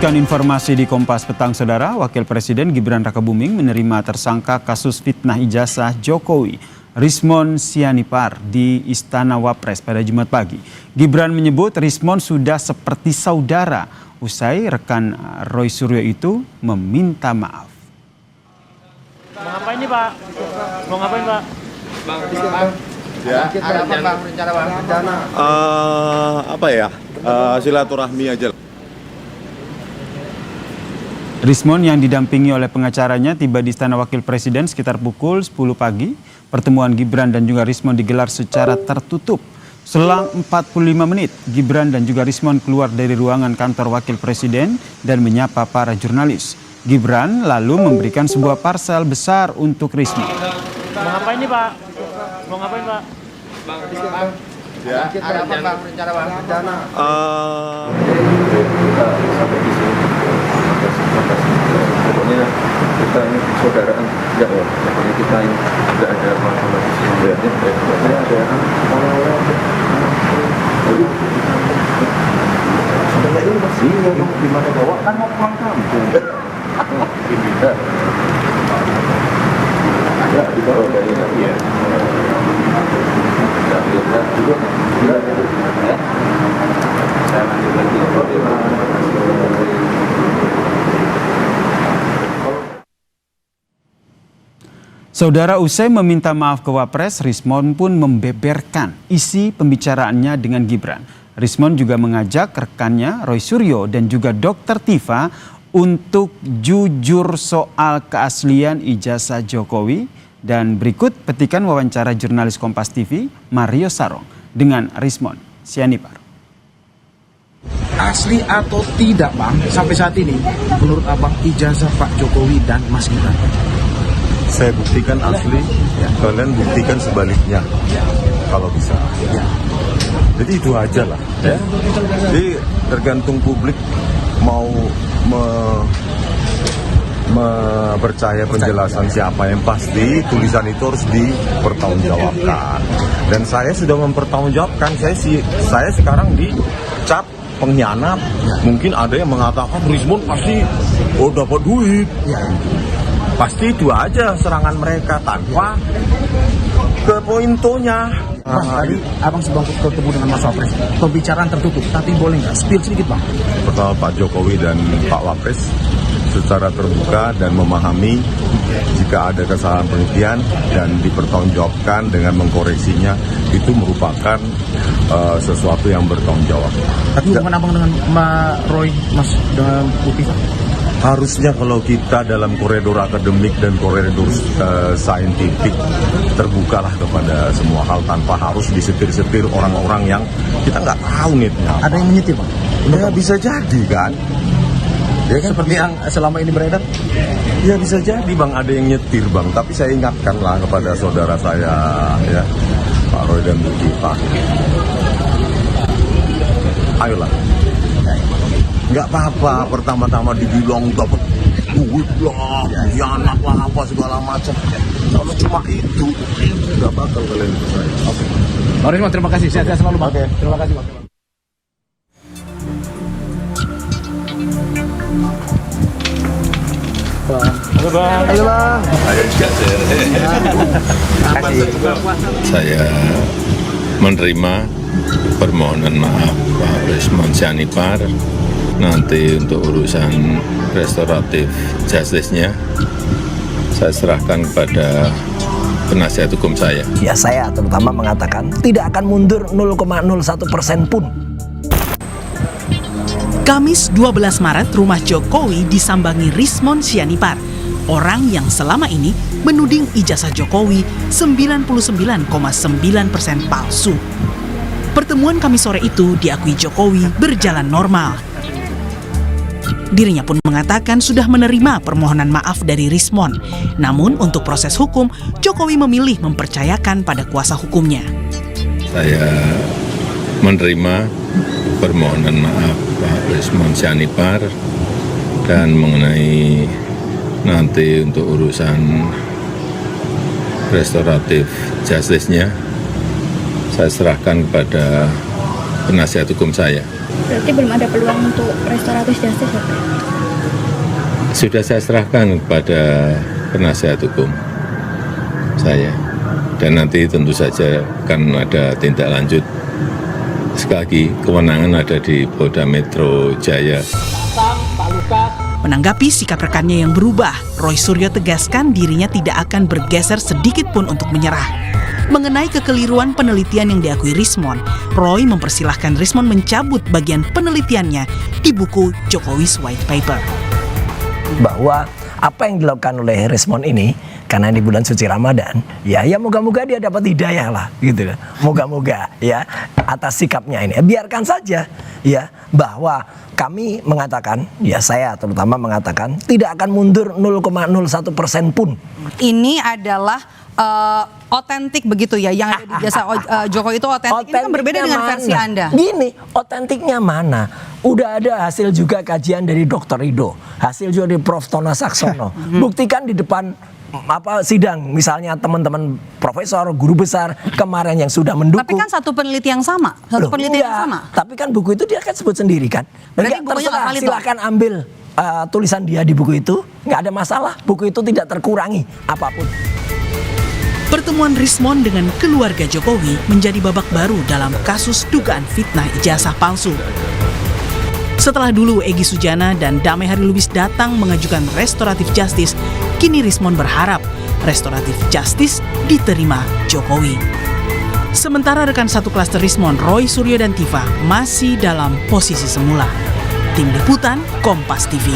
Informasi di Kompas Petang, Saudara. Wakil Presiden Gibran Rakabuming menerima tersangka kasus fitnah ijazah Jokowi, Rismon Sianipar, di Istana Wapres pada Jumat pagi. Gibran menyebut Rismon sudah seperti saudara usai rekan Roy Suryo itu meminta maaf. Mau ngapain nih, Pak? Mau ngapain, Pak? Bang. Ya, ada apa, Bang? Rencana, Bang? Silaturahmi aja. Rismon yang didampingi oleh pengacaranya tiba di Istana Wakil Presiden sekitar pukul 10 pagi. Pertemuan Gibran dan juga Rismon digelar secara tertutup. Selang 45 menit, Gibran dan juga Rismon keluar dari ruangan kantor Wakil Presiden dan menyapa para jurnalis. Gibran lalu memberikan sebuah parsel besar untuk Rismon. Mau ngapain nih, Pak? Mau ngapain, Pak? Bang. Ya, ada apa, Bang? Rencana, Bang? Pokoknya kita ini saudaraan, enggak ya? Pokoknya kita ini tidak ada masalah di sini. Ya, pokoknya ada sebenarnya ini masih di mana bawa kan mau pulang kampung. Ya, dibawa dari ya. Saudara, usai meminta maaf ke Wapres, Rismon pun membeberkan isi pembicaraannya dengan Gibran. Rismon juga mengajak rekannya Roy Suryo dan juga Dr. Tifa untuk jujur soal keaslian ijazah Jokowi. Dan berikut petikan wawancara jurnalis Kompas TV Mario Sarong dengan Rismon Sianipar. Asli atau tidak, Bang, sampai saat ini menurut Abang ijazah Pak Jokowi dan Mas Gibran? Saya buktikan asli, kalian buktikan sebaliknya kalau bisa. Jadi itu aja lah. Ya. Jadi tergantung publik mau percaya penjelasan siapa, yang pasti tulisan itu harus dipertanggungjawabkan. Dan saya sudah mempertanggungjawabkan. Saya sekarang dicap pengkhianat. Mungkin ada yang mengatakan Rismon pasti dapat duit. Pasti itu aja serangan mereka tanpa ke pointonya. Mas, tadi Abang sedang ketemu dengan Mas Wapres. Pembicaraan tertutup, tapi boleh nggak spill sedikit, Bang? Pertama, Pak Jokowi dan Pak Wapres secara terbuka dan memahami jika ada kesalahan penelitian dan dipertanggungjawabkan dengan mengkoreksinya, itu merupakan sesuatu yang bertanggung jawab. Tapi hubungan Abang dengan Mbak Roy, Mas, dengan Putih, Pak? Harusnya kalau kita dalam koridor akademik dan koridor saintifik terbukalah kepada semua hal tanpa harus disetir-setir orang-orang yang kita nggak tahu nitnya. Ada yang menyetir, Bang? Ya bisa jadi kan. Ya kan, seperti yang selama ini beredar? Ya bisa jadi, Bang, ada yang nyetir, Bang. Tapi saya ingatkanlah kepada saudara saya, ya, Pak Roy dan Bu Tifa. Ayolah. Nggak apa-apa, pertama-tama dibilang dapat duit lah, hianat lah, apa segala macam. Kalau cuma itu, nggak bakal kalian percaya. Oke. Pak Rismon, terima kasih. Sehat selalu, Bang. Oke. Terima kasih, Bang. Halo, Bang. Halo, Bang. Saya menerima permohonan maaf Pak Rismon Sianipar. Nanti untuk urusan restoratif justice-nya saya serahkan kepada penasihat hukum saya. Ya, saya terutama mengatakan tidak akan mundur 0,01% pun. Kamis 12 Maret, rumah Jokowi disambangi Rismon Sianipar, orang yang selama ini menuding ijazah Jokowi 99,9% palsu. Pertemuan Kamis sore itu diakui Jokowi berjalan normal. Dirinya pun mengatakan sudah menerima permohonan maaf dari Rismon. Namun untuk proses hukum, Jokowi memilih mempercayakan pada kuasa hukumnya. Saya menerima permohonan maaf Pak Rismon Sianipar, dan mengenai nanti untuk urusan restoratif justice-nya saya serahkan kepada penasihat hukum saya. Berarti belum ada peluang untuk restoratif justice ya, Pak? Sudah saya serahkan kepada penasihat hukum saya. Dan nanti tentu saja akan ada tindak lanjut. Sekali lagi, kewenangan ada di Polda Metro Jaya. Menanggapi sikap rekannya yang berubah, Roy Suryo tegaskan dirinya tidak akan bergeser sedikit pun untuk menyerah. Mengenai kekeliruan penelitian yang diakui Rismond, Roy mempersilahkan Rismond mencabut bagian penelitiannya di buku Jokowi's White Paper. Bahwa apa yang dilakukan oleh Rismond ini, karena di bulan suci Ramadan, ya moga-moga dia dapat hidayah lah, gitu. Moga-moga ya atas sikapnya ini. Biarkan saja ya, bahwa kami mengatakan, ya saya terutama mengatakan tidak akan mundur 0,01% pun. Ini adalah otentik begitu ya, yang ada di jasa Jokowi itu otentik. Ini kan berbeda dengan versi Anda. Gini, otentiknya mana? Udah ada hasil juga kajian dari Dr. Rido, hasil juga dari Prof. Tona Saksono. Buktikan di depan sidang, misalnya teman-teman profesor, guru besar kemarin yang sudah mendukung. Tapi kan satu penelitian yang sama, yang sama. Tapi kan buku itu dia kan sebut sendiri kan. Berarti bukunya nggak valid, silakan ambil tulisan dia di buku itu, nggak ada masalah. Buku itu tidak terkurangi apapun. Pertemuan Rismond dengan keluarga Jokowi menjadi babak baru dalam kasus dugaan fitnah ijazah palsu. Setelah dulu Egy Sujana dan Damai Hari Lubis datang mengajukan restoratif justice, kini Rismond berharap restoratif justice diterima Jokowi. Sementara rekan satu klaster Rismond, Roy Suryo dan Tifa masih dalam posisi semula. Tim Liputan, Kompas TV.